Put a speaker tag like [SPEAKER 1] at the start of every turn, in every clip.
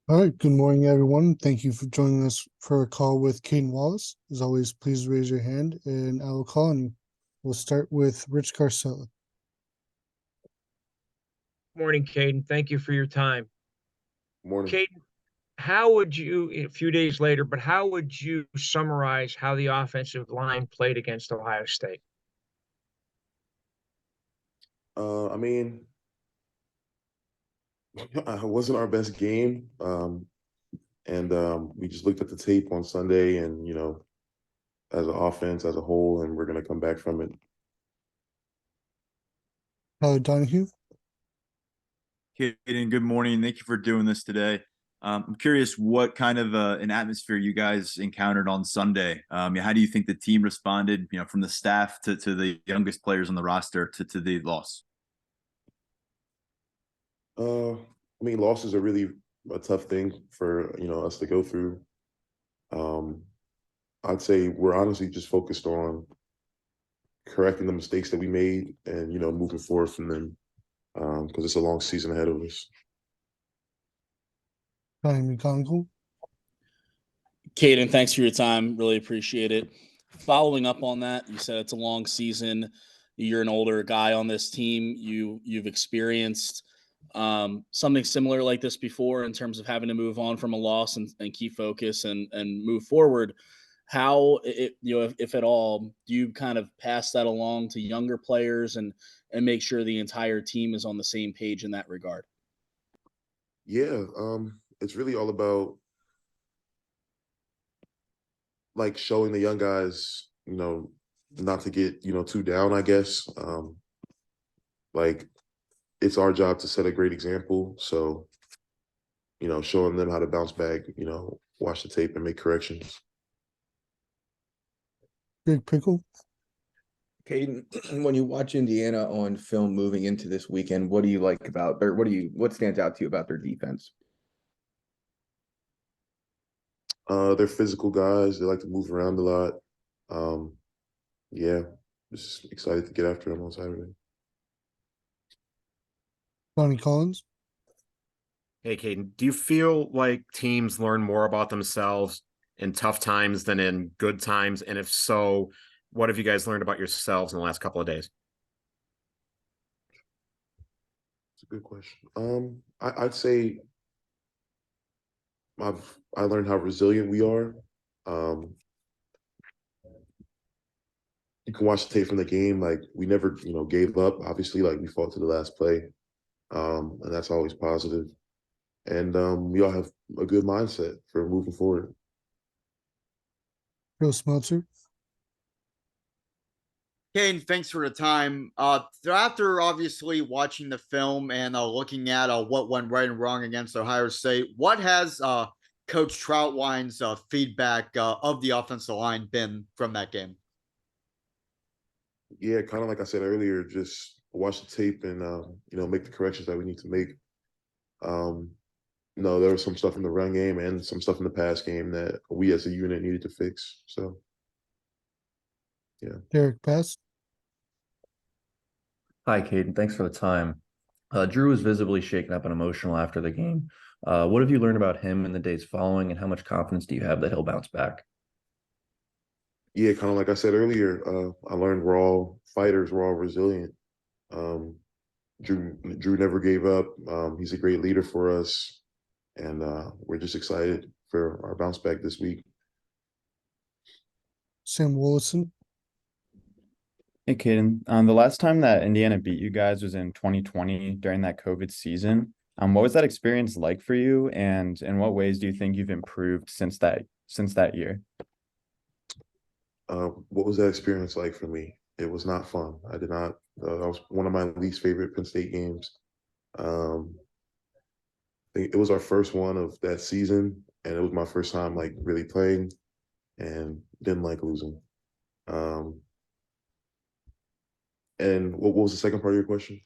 [SPEAKER 1] All right, good morning, everyone. Thank you for joining us for a call with Caedan Wallace. As always, please raise your hand and I will call on you. We'll start with Rich Garcella.
[SPEAKER 2] Morning, Caden. Thank you for your time.
[SPEAKER 3] Morning.
[SPEAKER 2] Caden, how would you, a few days later, but how would you summarize how the offensive line played against Ohio State?
[SPEAKER 3] I mean, it wasn't our best game. And we just looked at the tape on Sunday and, as an offense as a whole, and we're going to come back from it.
[SPEAKER 1] Donahue.
[SPEAKER 4] Caden, good morning. Thank you for doing this today. I'm curious what kind of an atmosphere you guys encountered on Sunday. How do you think the team responded, from the staff to the youngest players on the roster to the loss?
[SPEAKER 3] Losses are really a tough thing for, us to go through. I'd say we're honestly just focused on correcting the mistakes that we made and, moving forward from them because it's a long season ahead of us.
[SPEAKER 1] McConaughey.
[SPEAKER 5] Caden, thanks for your time. Really appreciate it. Following up on that, you said it's a long season. You're an older guy on this team. You've experienced something similar like this before in terms of having to move on from a loss and keep focus and move forward. How, if at all, do you kind of pass that along to younger players and make sure the entire team is on the same page in that regard?
[SPEAKER 3] Yeah, it's really all about like showing the young guys, not to get, too down, I guess. Like it's our job to set a great example. So, showing them how to bounce back, watch the tape and make corrections.
[SPEAKER 1] Big Pickle.
[SPEAKER 6] Caden, when you watch Indiana on film moving into this weekend, what do you like about, or what stands out to you about their defense?
[SPEAKER 3] They're physical guys. They like to move around a lot. Yeah, just excited to get after them on Saturday.
[SPEAKER 1] Bonnie Collins.
[SPEAKER 7] Hey, Caden, do you feel like teams learn more about themselves in tough times than in good times? And if so, what have you guys learned about yourselves in the last couple of days?
[SPEAKER 3] It's a good question. I'd say I learned how resilient we are. You can watch the tape from the game. Like we never, gave up. Obviously, like we fought to the last play, and that's always positive. And we all have a good mindset for moving forward.
[SPEAKER 1] Joe Smeltzer.
[SPEAKER 8] Kane, thanks for the time. After obviously watching the film and looking at what went right and wrong against Ohio State, what has Coach Troutwine's feedback of the offensive line been from that game?
[SPEAKER 3] Yeah, kind of like I said earlier, just watch the tape and make the corrections that we need to make. There was some stuff in the run game and some stuff in the pass game that we as a unit needed to fix. So, yeah.
[SPEAKER 1] Derek Bass.
[SPEAKER 9] Hi, Caden. Thanks for the time. Drew was visibly shaken up and emotional after the game. What have you learned about him in the days following, and how much confidence do you have that he'll bounce back?
[SPEAKER 3] Yeah, kind of like I said earlier, I learned we're all fighters, we're all resilient. Drew never gave up. He's a great leader for us, and we're just excited for our bounce back this week.
[SPEAKER 1] Sam Willison.
[SPEAKER 10] Hey, Caden. The last time that Indiana beat you guys was in 2020 during that COVID season. What was that experience like for you, and in what ways do you think you've improved since that year?
[SPEAKER 3] What was that experience like for me? It was not fun. I did not. That was one of my least favorite Penn State games. I think it was our first one of that season, and it was my first time like really playing, and didn't like losing. And what was the second part of your question?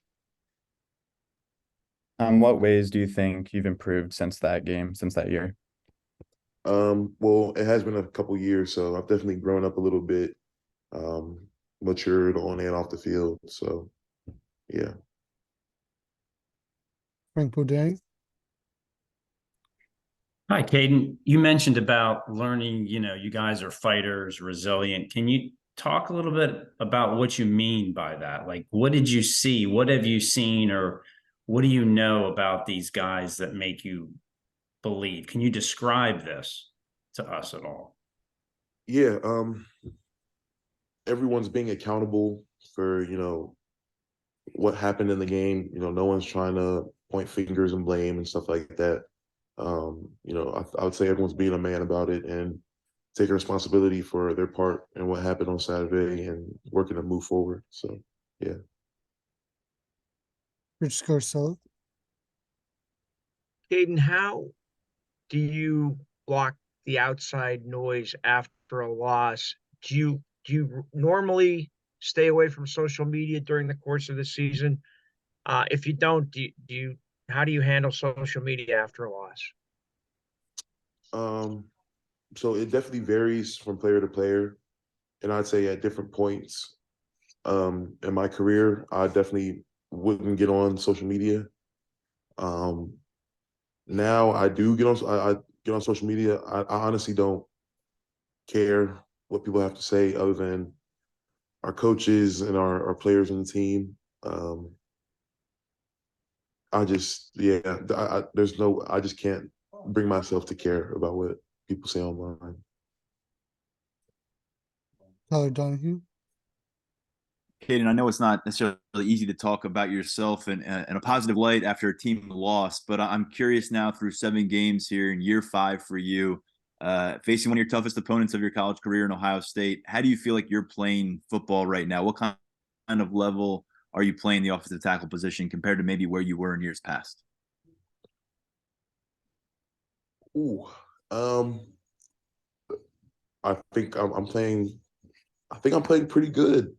[SPEAKER 10] What ways do you think you've improved since that year?
[SPEAKER 3] Well, it has been a couple years, so I've definitely grown up a little bit, matured on and off the field. So, yeah.
[SPEAKER 1] Frank Bodang.
[SPEAKER 11] Hi, Caden. You mentioned about learning, you guys are fighters, resilient. Can you talk a little bit about what you mean by that? Like, what did you see? What have you seen, or what do you know about these guys that make you believe? Can you describe this to us at all?
[SPEAKER 3] Yeah, everyone's being accountable for, what happened in the game. No one's trying to point fingers and blame and stuff like that. I would say everyone's being a man about it and taking responsibility for their part and what happened on Saturday and working to move forward. So, yeah.
[SPEAKER 1] Rich Scarcella.
[SPEAKER 2] Caden, how do you block the outside noise after a loss? Do you normally stay away from social media during the course of the season? If you don't, how do you handle social media after a loss?
[SPEAKER 3] So it definitely varies from player to player. And I'd say at different points in my career, I definitely wouldn't get on social media. Now I do get on. I get on social media. I honestly don't care what people have to say, other than our coaches and our players on the team. I just, yeah, I just can't bring myself to care about what people say online.
[SPEAKER 1] Tyler Donahue.
[SPEAKER 4] Caden, I know it's not necessarily easy to talk about yourself in a positive light after a team lost, but I'm curious now, through 7 games here in year 5 for you, facing one of your toughest opponents of your college career in Ohio State, how do you feel like you're playing football right now? What kind of level are you playing the offensive tackle position compared to maybe where you were in years past?
[SPEAKER 3] Ooh, I think I'm playing. I think I'm playing pretty good.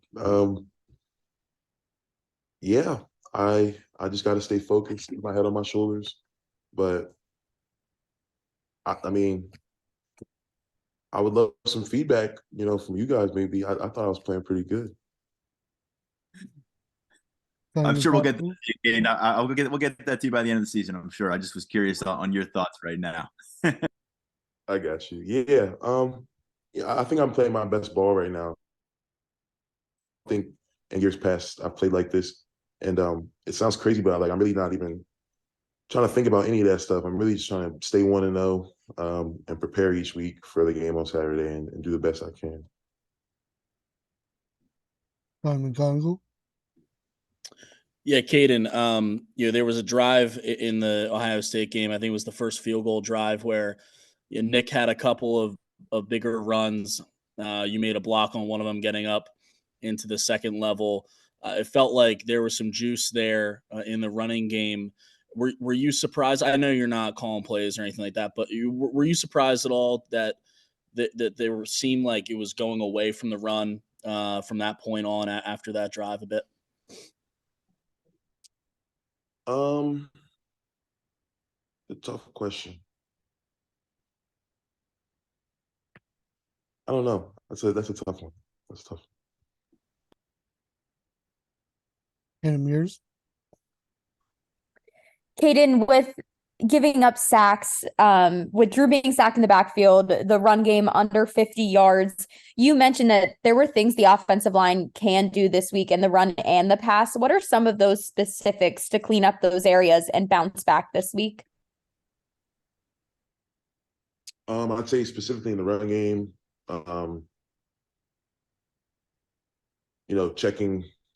[SPEAKER 3] Yeah, I just got to stay focused, keep my head on my shoulders. But I mean, I would love some feedback, from you guys. Maybe I thought I was playing pretty good.
[SPEAKER 4] I'm sure we'll get that. We'll get that to you by the end of the season, I'm sure. I just was curious on your thoughts right now.
[SPEAKER 3] I got you. Yeah. Yeah, I think I'm playing my best ball right now. I think in years past I've played like this, and it sounds crazy, but I'm really not even trying to think about any of that stuff. I'm really just trying to stay 1-0 and prepare each week for the game on Saturday and do the best I can.
[SPEAKER 1] Ryan McGonigal.
[SPEAKER 5] Yeah, Caden, there was a drive in the Ohio State game. I think it was the first field goal drive where Nick had a couple of bigger runs. You made a block on one of them getting up into the second level. It felt like there was some juice there in the running game. Were you surprised? I know you're not calling plays or anything like that, but were you surprised at all that they seemed like it was going away from the run from that point on after that drive a bit?
[SPEAKER 3] A tough question. I don't know. That's a tough one. That's tough.
[SPEAKER 1] Hannah Mears.
[SPEAKER 12] Caden, with giving up sacks, with Drew being sacked in the backfield, the run game under 50 yards, you mentioned that there were things the offensive line can do this week in the run and the pass. What are some of those specifics to clean up those areas and bounce back this week?
[SPEAKER 3] I'd say specifically in the run game,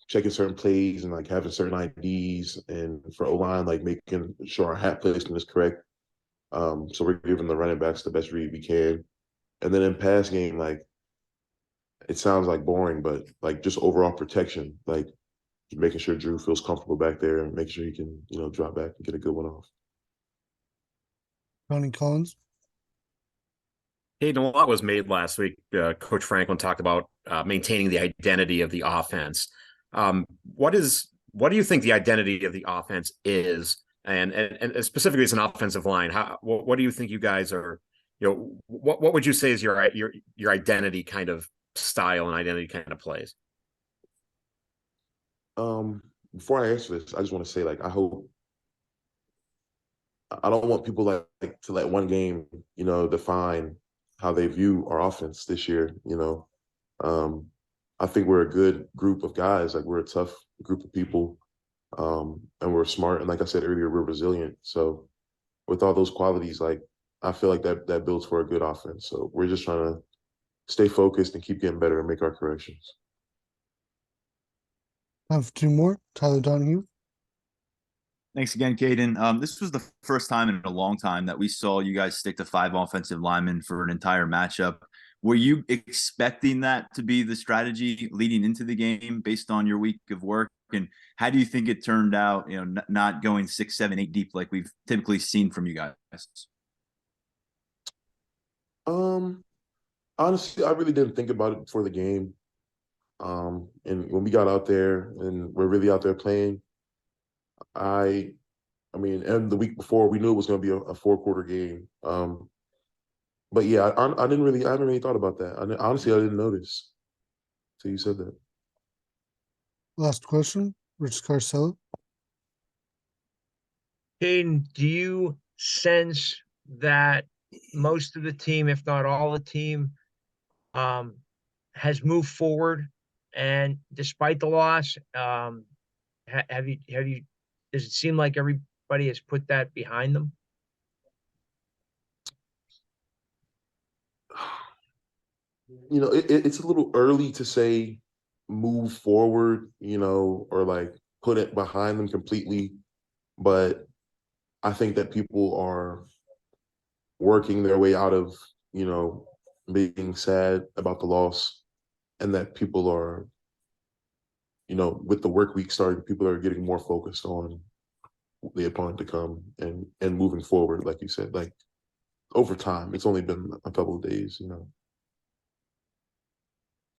[SPEAKER 3] checking certain plays and having certain IDs, and for O-line, making sure our hat placement is correct. So we're giving the running backs the best read we can. And then in pass game, it sounds boring, but just overall protection, making sure Drew feels comfortable back there and making sure he can, drop back and get a good one off.
[SPEAKER 1] Ronnie Collins.
[SPEAKER 7] Hayden, a lot was made last week. Coach Franklin talked about maintaining the identity of the offense. What do you think the identity of the offense is, and specifically as an offensive line? What do you think you guys are? What would you say is your identity kind of style and identity kind of plays?
[SPEAKER 3] Before I answer this, I just want to say I I don't want people like to let one game, define how they view our offense this year. I think we're a good group of guys. Like, we're a tough group of people, and we're smart. And like I said earlier, we're resilient. So with all those qualities, like, I feel like that builds for a good offense. So we're just trying to stay focused and keep getting better and make our corrections.
[SPEAKER 1] I have two more. Tyler Donahue.
[SPEAKER 4] Thanks again, Caedan. This was the first time in a long time that we saw you guys stick to 5 offensive linemen for an entire matchup. Were you expecting that to be the strategy leading into the game based on your week of work? And how do you think it turned out, not going 6, 7, 8 deep like we've typically seen from you guys?
[SPEAKER 3] Honestly, I really didn't think about it before the game. And when we got out there and we're really out there playing, and the week before we knew it was going to be a 4-quarter game. But yeah, I haven't really thought about that. Honestly, I didn't notice till you said that.
[SPEAKER 1] Last question, Rich Carcella.
[SPEAKER 2] Caedan, do you sense that most of the team, if not all the team, has moved forward, and despite the loss, have you does it seem like everybody has put that behind them?
[SPEAKER 3] It's a little early to say move forward, or like put it behind them completely. But I think that people are working their way out of, being sad about the loss, and that people are, with the work week starting, people are getting more focused on the opponent to come and moving forward, like you said, like over time. It's only been a couple of days,